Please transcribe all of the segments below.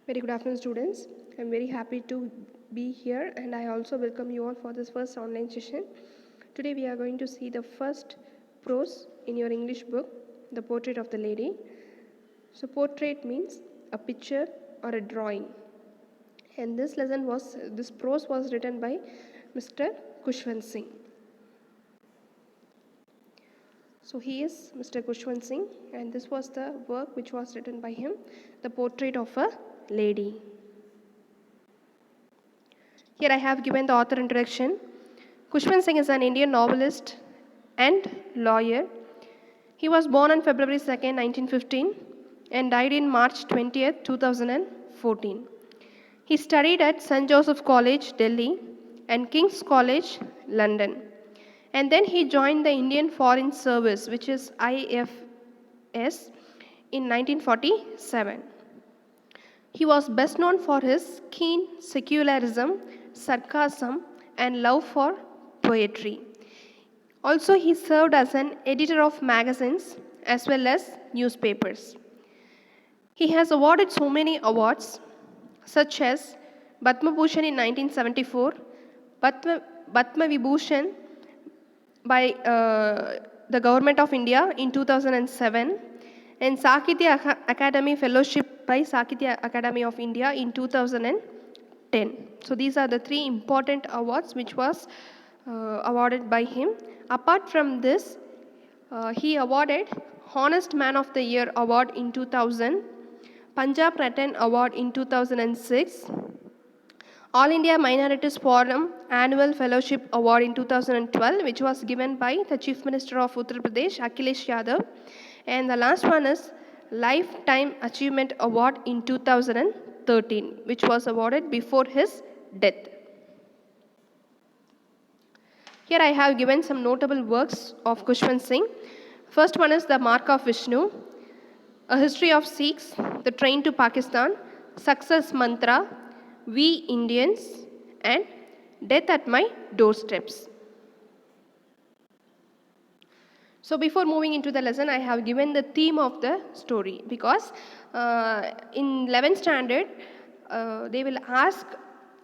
Very good afternoon, students. I'm very happy to be here, and I also welcome you all for this first online session. Today we are going to see the first prose in your English book, The Portrait of the Lady. So portrait means a picture or a drawing. And this prose was written by Mr. Kushwant Singh. So he is Mr. Kushwant Singh, and this was the work which was written by him, The Portrait of a Lady. Here I have given the author introduction. Kushwant Singh is an Indian novelist and lawyer. He was born on February 2nd, 1915 and died in March 20th, 2014. He studied at St. Joseph College, Delhi and King's College, London. And then he joined the Indian Foreign Service, which is IFS, in 1947. He was best known for his keen secularism, sarcasm, and love for poetry. Also, he served as an editor of magazines as well as newspapers. He has awarded so many awards, such as Padma Bhushan in 1974, Padma Vibhushan by the Government of India in 2007, and Sakitya Academy Fellowship by Sakitya Academy of India in 2010. So these are the three important awards which was awarded by him. Apart from this, he awarded Honest Man of the Year Award in 2000, Punjab Ratan Award in 2006, All India Minorities Forum Annual Fellowship Award in 2012, which was given by the Chief Minister of Uttar Pradesh, Akhilesh Yadav. And the last one is Lifetime Achievement Award in 2013, which was awarded before his death. Here I have given some notable works of Kushwant Singh. First one is The Mark of Vishnu, A History of Sikhs, The Train to Pakistan, Success Mantra, We Indians, and Death at My Doorsteps. So before moving into the lesson, I have given the theme of the story because in 11th standard, they will ask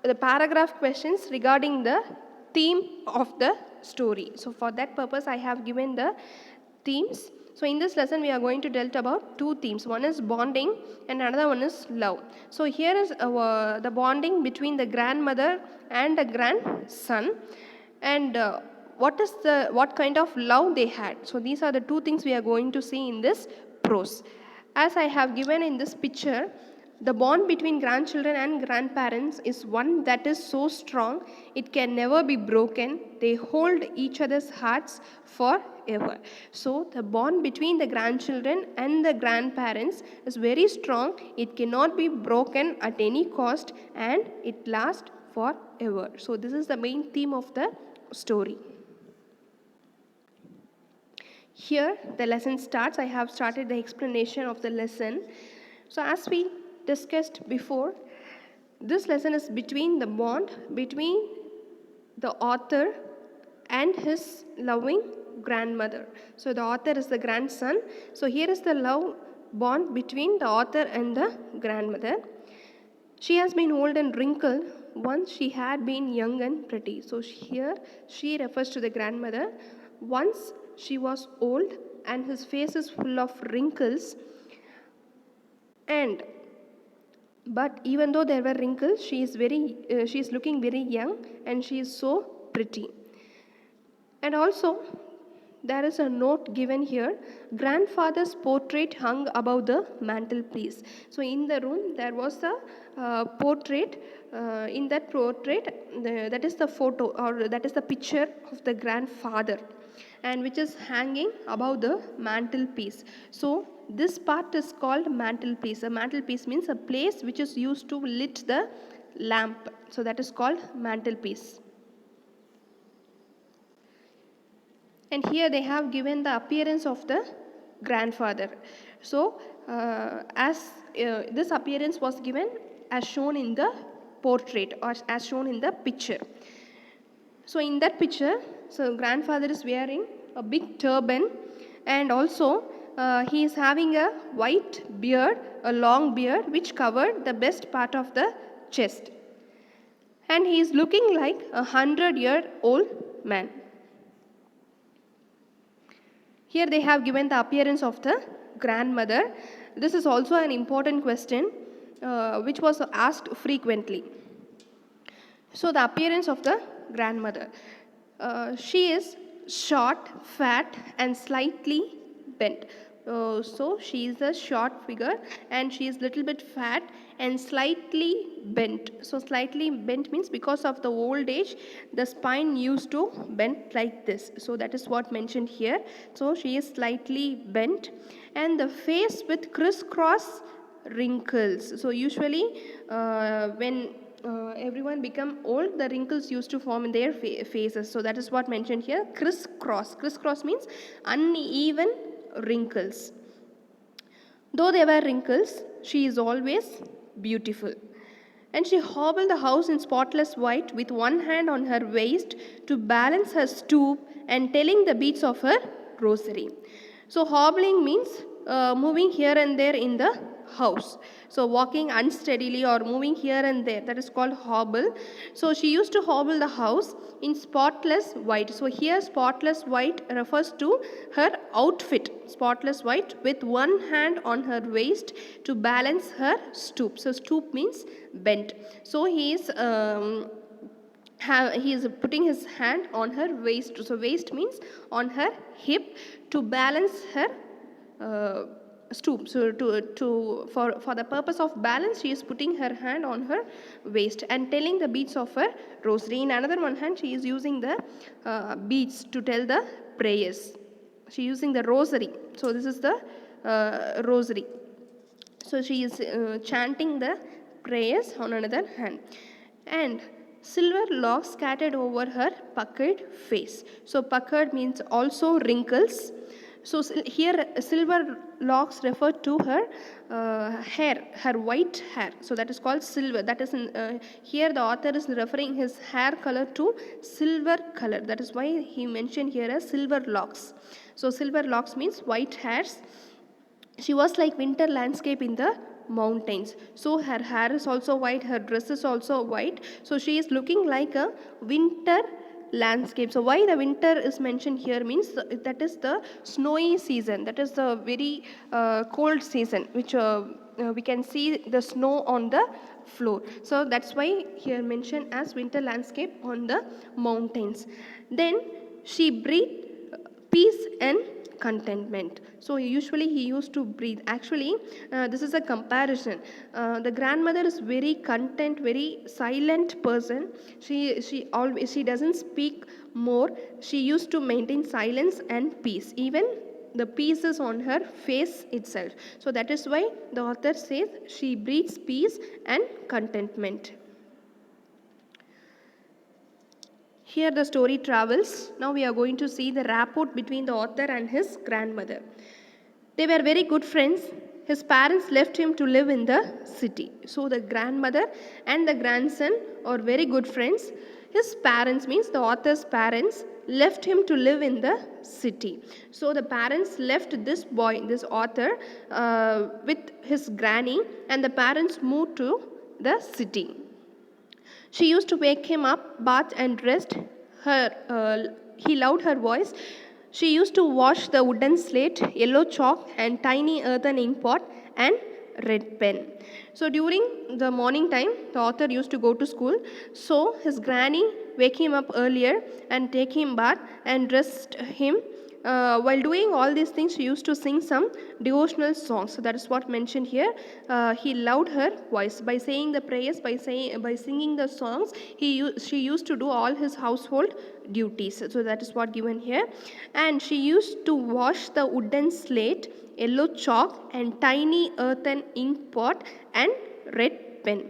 the paragraph questions regarding the theme of the story. So for that purpose, I have given the themes. So in this lesson, we are going to delve about two themes. One is bonding and another one is love. So here is the bonding between the grandmother and the grandson, and what kind of love they had. So these are the two things we are going to see in this prose. As I have given in this picture, the bond between grandchildren and grandparents is one that is so strong, it can never be broken. They hold each other's hearts forever. So the bond between the grandchildren and the grandparents is very strong. It cannot be broken at any cost, and it lasts forever. So this is the main theme of the story. Here the lesson starts. I have started the explanation of the lesson. So as we discussed before, this lesson is between the bond between the author and his loving grandmother. So the author is the grandson. So here is the love bond between the author and the grandmother. She has been old and wrinkled. Once she had been young and pretty. So here she refers to the grandmother. Once she was old and his face is full of wrinkles, but even though there were wrinkles, she is looking very young and she is so pretty. And also there is a note given here. Grandfather's portrait hung above the mantelpiece. So in the room there was a portrait. In that portrait, that is the photo, or that is the picture of the grandfather, and which is hanging above the mantelpiece. So this part is called mantelpiece. A mantelpiece means a place which is used to lit the lamp. So that is called mantelpiece. And here they have given the appearance of the grandfather. So this appearance was given as shown in the portrait, or as shown in the picture. So in that picture, so grandfather is wearing a big turban, and also he is having a white beard, a long beard which covered the best part of the chest. And he is looking like 100-year-old man. Here they have given the appearance of the grandmother. This is also an important question which was asked frequently. So the appearance of the grandmother. She is short, fat and slightly bent. So she is a short figure and she is little bit fat and slightly bent. So slightly bent means because of the old age the spine used to bend like this. So that is what mentioned here. So she is slightly bent and the face with crisscross wrinkles. So usually when everyone become old, the wrinkles used to form in their faces. So that is what mentioned here. Crisscross. Crisscross means uneven wrinkles. Though there were wrinkles, she is always beautiful. And she hobbled the house in spotless white with one hand on her waist to balance her stoop and telling the beats of her rosary. So hobbling means moving here and there in the house. So walking unsteadily or moving here and there, that is called hobble. So she used to hobble the house in spotless white. So here spotless white refers to her outfit, spotless white, with one hand on her waist to balance her stoop. So stoop means bent. So he is putting his hand on her waist. So waist means on her hip to balance her stoop. So for the purpose of balance, she is putting her hand on her waist and telling the beads of her rosary. In another one hand, she is using the beads to tell the prayers. She is using the rosary. So this is the rosary. So she is chanting the prayers on another hand. And silver locks scattered over her puckered face. So puckered means also wrinkles. So here silver locks refer to her hair, her white hair. So that is called silver. That is here the author is referring his hair color to silver color. That is why he mentioned here as silver locks. So silver locks means white hairs. She was like winter landscape in the mountains. So her hair is also white, her dress is also white. So she is looking like a winter landscape. So why the winter is mentioned here means that is the snowy season. That is the very cold season which we can see the snow on the floor. So that's why here mentioned as winter landscape on the mountains. Then she breathed peace and contentment. So usually he used to breathe. Actually, this is a comparison. The grandmother is very content, very silent person. She doesn't speak more. She used to maintain silence and peace. Even the peace is on her face itself. So that is why the author says she breathes peace and contentment. Here the story travels. Now we are going to see the rapport between the author and his grandmother. They were very good friends. His parents left him to live in the city. So the grandmother and the grandson are very good friends. His parents means the author's parents left him to live in the city. So the parents left this boy, this author, with his granny, and the parents moved to the city. She used to wake him up, bath and dressed. He loved her voice. She used to wash the wooden slate, yellow chalk, and tiny earthen ink pot and red pen. So during the morning time, the author used to go to school. So his granny wake him up earlier and take him bath and dressed him. While doing all these things, she used to sing some devotional songs. So that is what mentioned here. He loved her voice by saying the prayers, by singing the songs. She used to do all his household duties. So that is what given here. And she used to wash the wooden slate, yellow chalk, and tiny earthen ink pot and red pen.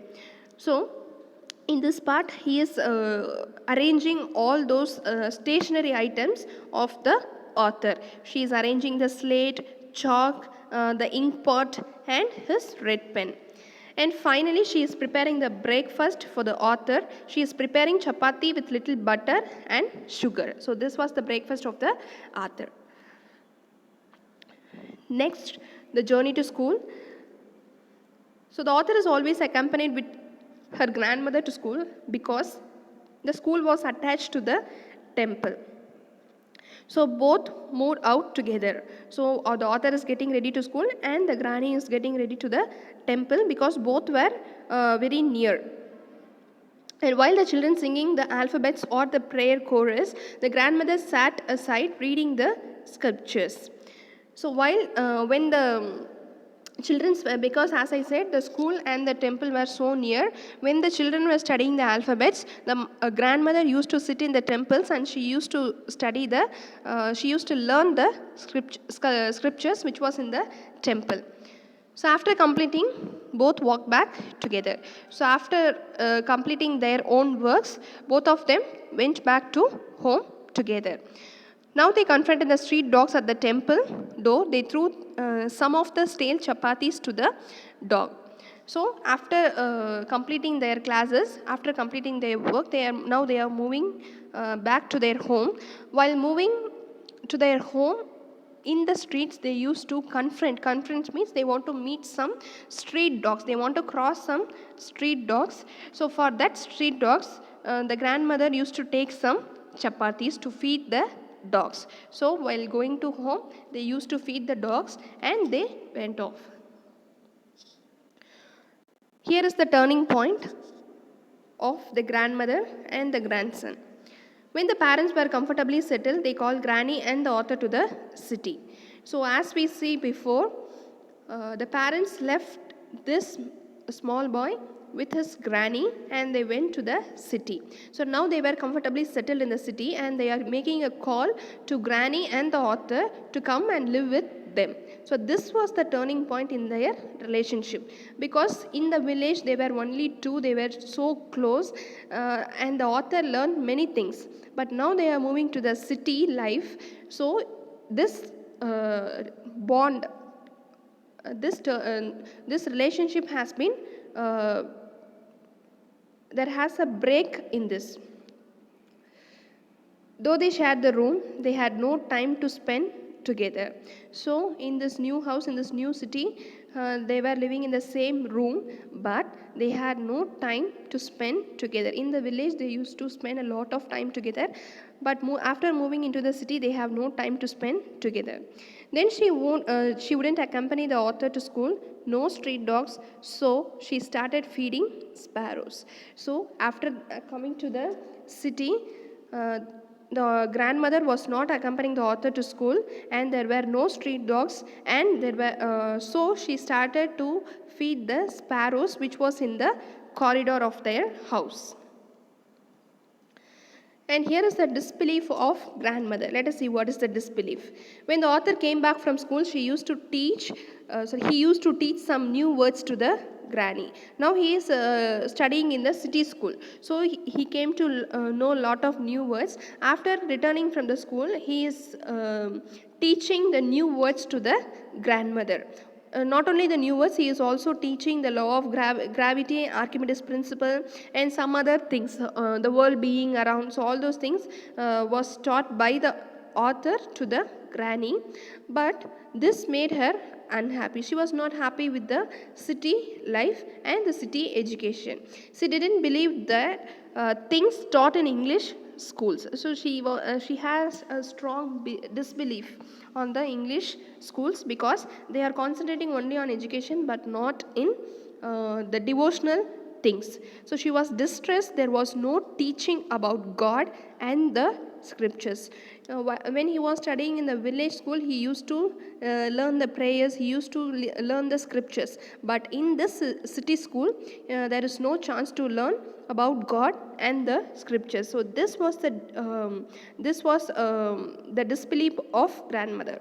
So in this part, he is arranging all those stationary items of the author. She is arranging the slate, chalk, the ink pot, and his red pen. And finally, she is preparing the breakfast for the author. She is preparing chapati with little butter and sugar. So this was the breakfast of the author. Next, the journey to school. So the author is always accompanied with her grandmother to school because the school was attached to the temple. So both moved out together. So the author is getting ready to school and the granny is getting ready to the temple because both were very near. And while the children singing the alphabets or the prayer chorus, the grandmother sat aside reading the scriptures. So when the children, because as I said, the school and the temple were so near, when the children were studying the alphabets, the grandmother used to sit in the temples and she used to study she used to learn the scriptures which was in the temple. So after completing, both walked back together. So after completing their own works, both of them went back to home together. Now they confronted the street dogs at the temple door. They threw some of the stale chapatis to the dog. So after completing their classes, after completing their work, they are moving back to their home. While moving to their home, in the streets they used to confront means they want to meet some street dogs, they want to cross some street dogs. So for that street dogs, the grandmother used to take some chapatis to feed the dogs. So while going to home, they used to feed the dogs and they went off. Here is the turning point of the grandmother and the grandson. When the parents were comfortably settled, they called Granny and the author to the city. So, as we see before, the parents left this small boy with his granny and they went to the city. So, now they were comfortably settled in the city and they are making a call to Granny and the author to come and live with them. So this was the turning point in their relationship, because in the village they were only two, they were so close, and the author learned many things. But now they are moving to the city life. So this bond, this relationship has been, there has a break in this. Though they shared the room, they had no time to spend together. So, in this new house, in this new city, they were living in the same room, but they had no time to spend together. In the village, they used to spend a lot of time together, but after moving into the city, they have no time to spend together. Then she wouldn't accompany the author to school, no street dogs, so she started feeding sparrows. So, after coming to the city, the grandmother was not accompanying the author to school and there were no street dogs, and there were so she started to feed the sparrows which was in the corridor of their house. And here is the disbelief of grandmother. Let us see what is the disbelief. When the author came back from school, he used to teach some new words to the granny. Now he is studying in the city school. So he came to know a lot of new words. After returning from the school, he is teaching the new words to the grandmother. Not only the new words, he is also teaching the law of gravity, Archimedes principle, and some other things, the world being around. So all those things was taught by the author to the granny, but this made her unhappy. She was not happy with the city life and the city education. She didn't believe that things taught in English schools. So she has a strong disbelief on the English schools because they are concentrating only on education but not in the devotional things. So she was distressed. There was no teaching about God and the scriptures. When he was studying in the village school, he used to learn the prayers, he used to learn the scriptures. But in this city school, there is no chance to learn about God and the scriptures. So this was the disbelief of grandmother.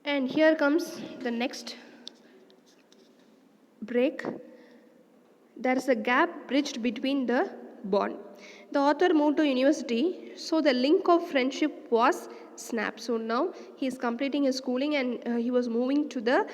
And here comes the next break. There is a gap bridged between the bond. The author moved to university, so the link of friendship was snapped. So now he is completing his schooling, and he was moving to the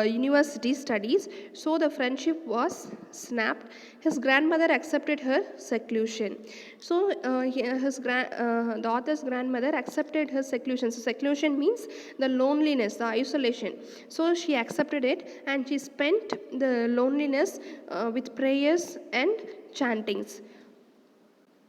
university studies. So the friendship was snapped. His grandmother accepted her seclusion. So the author's grandmother accepted her seclusion. So seclusion means the loneliness, the isolation. So she accepted it, and she spent the loneliness with prayers and chantings.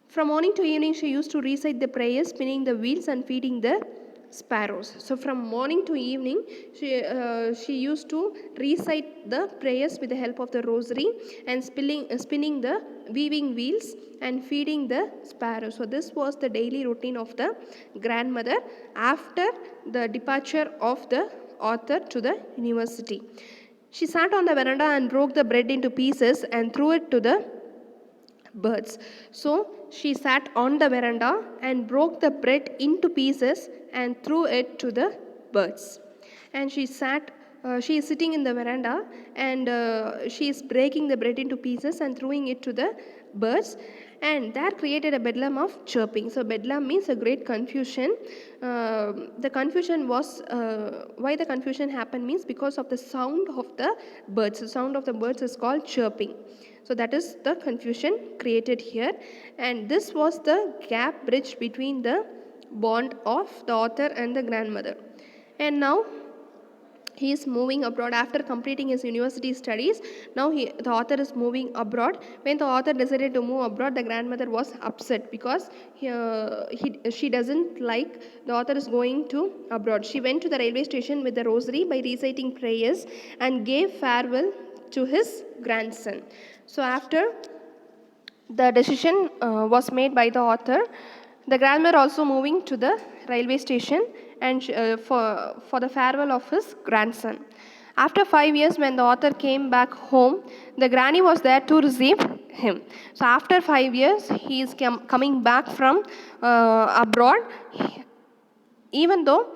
From morning to evening, she used to recite the prayers, spinning the wheels and feeding the sparrows. So from morning to evening, she used to recite the prayers with the help of the rosary, and spinning the weaving wheels and feeding the sparrows. So this was the daily routine of the grandmother after the departure of the author to the university. She sat on the veranda and broke the bread into pieces and threw it to the birds. So she sat on the veranda and broke the bread into pieces and threw it to the birds. And she is sitting in the veranda, and she is breaking the bread into pieces and throwing it to the birds. And that created a bedlam of chirping. So bedlam means a great confusion. The confusion was, why the confusion happened means because of the sound of the birds. The sound of the birds is called chirping. So that is the confusion created here, and this was the gap bridge between the bond of the author and the grandmother. And now he is moving abroad after completing his university studies. Now the author is moving abroad. When the author decided to move abroad, the grandmother was upset because she doesn't like the author is going to abroad. She went to the railway station with the rosary by reciting prayers and gave farewell to his grandson. So after the decision was made by the author, the grandmother also moving to the railway station and for the farewell of his grandson. After 5 years, when the author came back home, the granny was there to receive him. So after 5 years, he is coming back from abroad, even though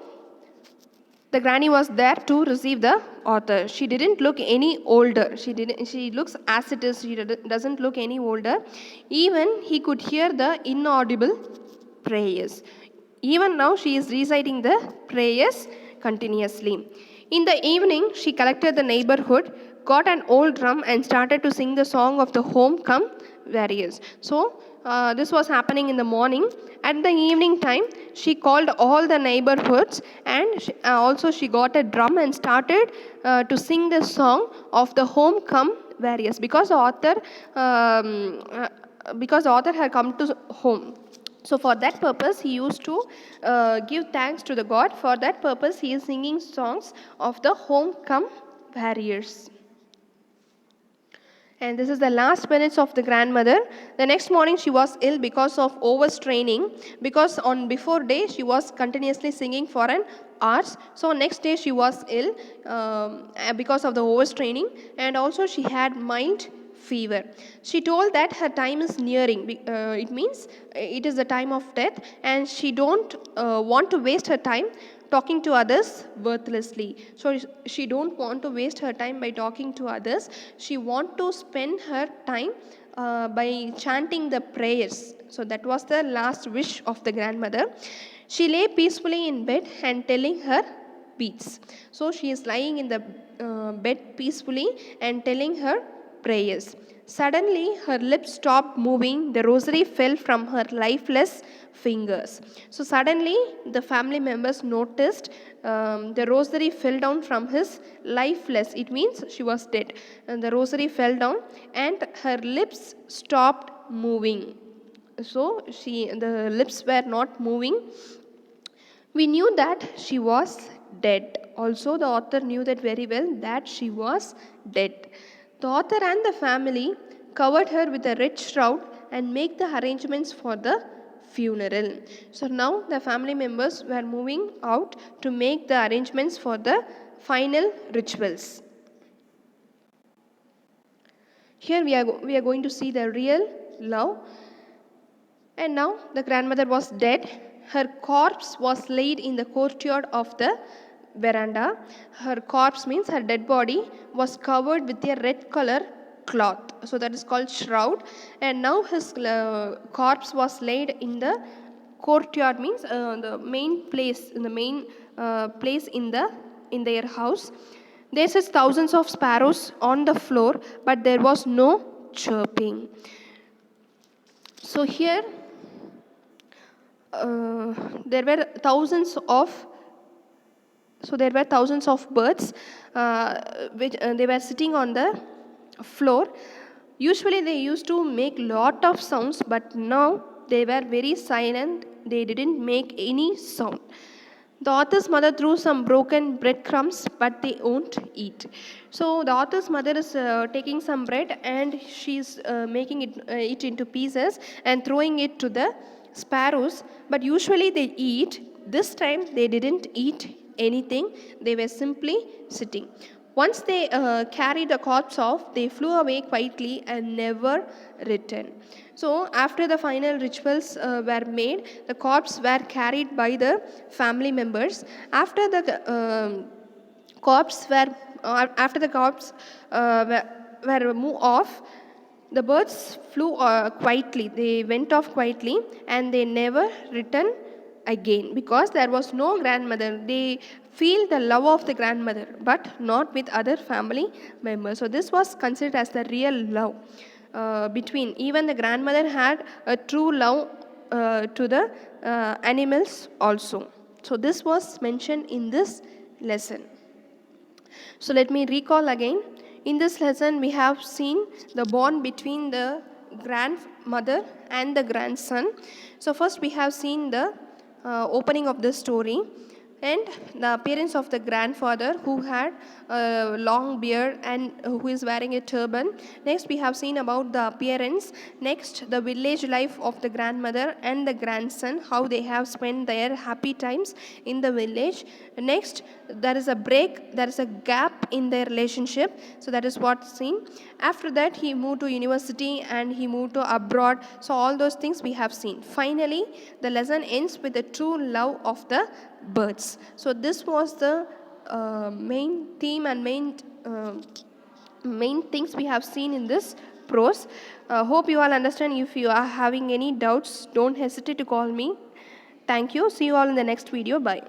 the granny was there to receive the author. She didn't look any older. She looks as it is. She doesn't look any older. Even he could hear the inaudible prayers. Even now she is reciting the prayers continuously. In the evening, she collected the neighborhood, got an old drum, and started to sing the song of the home come warriors. So this was happening in the morning. At the evening time, she called all the neighborhoods, and also she got a drum and started to sing the song of the home come warriors, because the author had come to home. So for that purpose, he used to give thanks to the God. For that purpose, he is singing songs of the home come warriors. And this is the last minutes of the grandmother. The next morning she was ill because of overstraining, because on before day she was continuously singing for an hours. So next day she was ill because of the overstraining, and also she had mild fever. She told that her time is nearing. It means it is the time of death, and she don't want to waste her time talking to others worthlessly. So she don't want to waste her time by talking to others. She want to spend her time by chanting the prayers. So that was the last wish of the grandmother. She lay peacefully in bed and telling her beads. So she is lying in the bed peacefully and telling her prayers. Suddenly, her lips stopped moving. The rosary fell from her lifeless fingers. So suddenly, the family members noticed the rosary fell down from his lifeless. It means she was dead. And the rosary fell down, and her lips stopped moving. So the lips were not moving. We knew that she was dead. Also, the author knew that very well, that she was dead. The author and the family covered her with a red shroud and make the arrangements for the funeral. So now the family members were moving out to make the arrangements for the final rituals. Here we are going to see the real love. And now the grandmother was dead. Her corpse was laid in the courtyard of the veranda. Her corpse means her dead body was covered with a red color cloth. So that is called shroud. And now his corpse was laid in the courtyard means the main place, in the main place in their house. There says thousands of sparrows on the floor, but there was no chirping. So here uh, there were thousands of there were thousands of birds which they were sitting on the floor. Usually they used to make lot of sounds, but now they were very silent. They didn't make any sound. The author's mother threw some broken breadcrumbs, but they won't eat. So the author's mother is taking some bread and she's making it into pieces and throwing it to the sparrows. But usually they eat. This time they didn't eat anything. They were simply sitting. Once they carried the corpse off, they flew away quietly and never returned. So, after the final rituals were made, the corpse were carried by the family members. After the corpse were moved off, the birds flew quietly. They went off quietly and they never returned again because there was no grandmother. They feel the love of the grandmother but not with other family members. So this was considered as the real love between. Even the grandmother had a true love to the animals also. So this was mentioned in this lesson. So let me recall again. In this lesson, we have seen the bond between the grandmother and the grandson. So first we have seen the opening of the story and the appearance of the grandfather who had a long beard and who is wearing a turban. Next we have seen about the appearance. Next the village life of the grandmother and the grandson, how they have spent their happy times in the village. Next there is a break, there is a gap in their relationship, so that is what's seen. After that he moved to university and he moved to abroad, so all those things we have seen. Finally the lesson ends with the true love of the birds. So this was the main theme and main things we have seen in this prose. Hope you all understand. If you are having any doubts, don't hesitate to call me. Thank you. See you all in the next video. Bye.